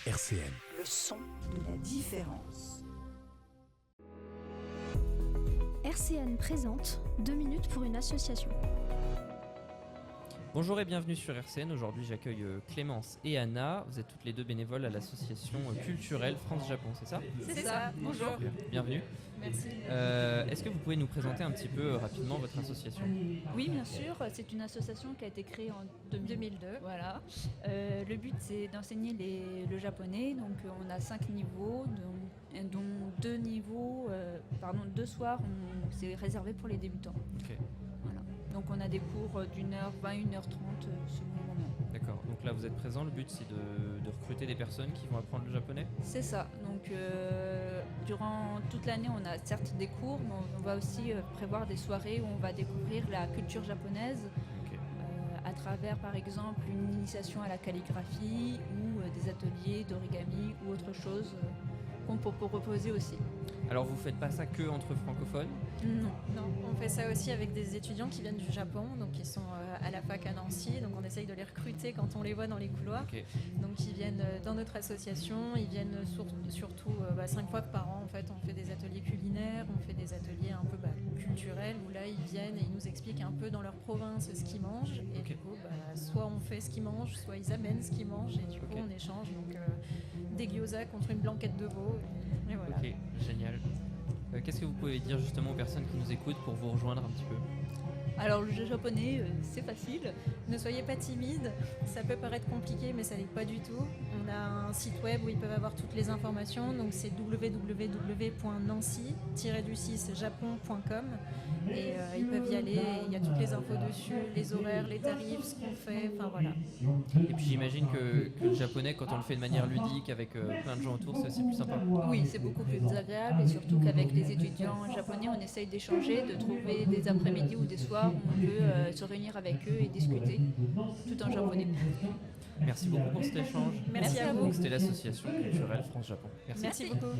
RCN. Le son de la différence. RCN présente 2 minutes pour une association. Bonjour et bienvenue sur RCN. Aujourd'hui, j'accueille Clémence et Anna. Vous êtes toutes les deux bénévoles à l'association culturelle France-Japon, c'est ça ? C'est ça, bonjour. Bienvenue. Merci. Est-ce que vous pouvez nous présenter un petit peu rapidement votre association ? Oui, bien sûr, c'est une association qui a été créée en 2002. Voilà. Le but, c'est d'enseigner le japonais. Donc, on a 5 niveaux, dont 2 soirs, c'est réservé pour les débutants. Ok. Voilà. Donc, on a des cours d'1h20, 1h30 selon le moment. D'accord. Donc là, vous êtes présents. Le but, c'est de recruter des personnes qui vont apprendre le japonais ? C'est ça. Donc, durant toute l'année, on a certes des cours, mais on va aussi prévoir des soirées où on va découvrir la culture japonaise. Ok. À travers par exemple une initiation à la calligraphie ou des ateliers d'origami ou autre chose qu'on peut proposer aussi. Alors, vous faites pas ça que entre francophones ? Non, on fait ça aussi avec des étudiants qui viennent du Japon, donc qui sont à la fac à Nancy, donc on essaye de les recruter quand on les voit dans les couloirs. Ok. Donc ils viennent dans notre association, ils viennent surtout 5 fois par an en fait, on fait des ateliers culinaires, on fait des ateliers un peu culturels où là ils viennent et ils nous expliquent un peu dans leur province ce qu'ils mangent et Ok. du coup soit on fait ce qu'ils mangent, soit ils amènent ce qu'ils mangent et du coup Ok. on échange donc des gyoza contre une blanquette de veau et voilà. Ok, génial. Qu'est-ce que vous pouvez dire justement aux personnes qui nous écoutent pour vous rejoindre un petit peu ? Alors le jeu japonais, c'est facile. Ne soyez pas timide, ça peut paraître compliqué mais ça l'est pas du tout. On a un site web où ils peuvent avoir toutes les informations, donc c'est www.nancy-japon.com et ils peuvent y aller, il y a toutes les infos dessus, les horaires, les tarifs, ce qu'on fait, enfin voilà. Et puis j'imagine que le japonais, quand on le fait de manière ludique avec plein de gens autour, c'est aussi plus sympa. Oui, c'est beaucoup plus agréable et surtout qu'avec les étudiants japonais, on essaye d'échanger, de trouver des après-midi ou des soirs où on peut se réunir avec eux et discuter tout en japonais. Merci beaucoup pour cet échange. Merci à vous. Donc, c'était l'association culturelle France-Japon. Merci. Merci beaucoup.